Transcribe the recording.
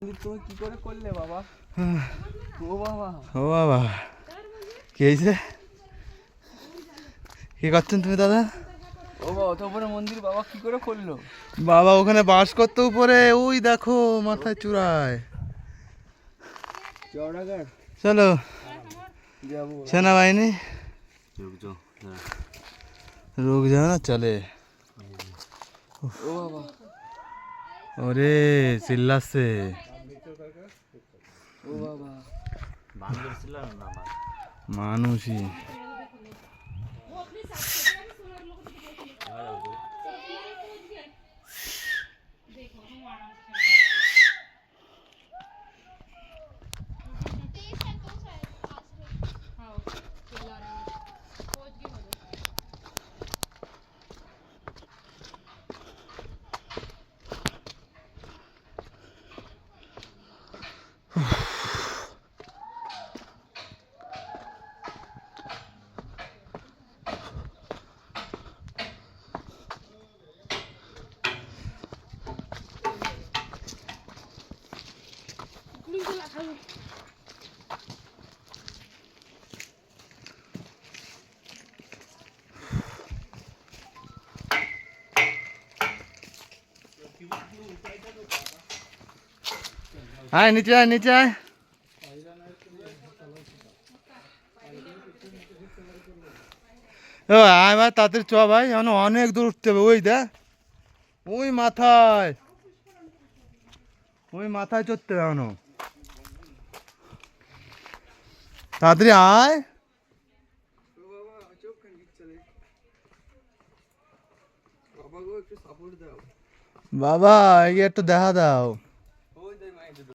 তুমি কি করে করলে বাবা? ও বাবা, ও বাবা, কি হয়েছে? কি করছেন তুমি দাদা? ও বাবা, অত বড় মন্দির বাবা কি করে করলো? বাবা ওখানে বাস করতে উপরে, ওই দেখো মাথায় চূড়ায়। চৌড়াগড় চলো যাবো। সেনাবাহিনী রুক যাও না চলে। ও বাবা, ওরে চিল্লাচ্ছে। ও বাবা, মানুষই আয় নিচে আয়, নিচে আয়। ও আয় ভাই তাড়াতাড়ি চ ভাই, এখন অনেক দূর উঠতে হবে। ওই দেখ ওই মাথায়, ওই মাথায় চড়তে হবে এখনো। তাড়াতাড়ি আয় বাবা, এই একটু দেখা দাও।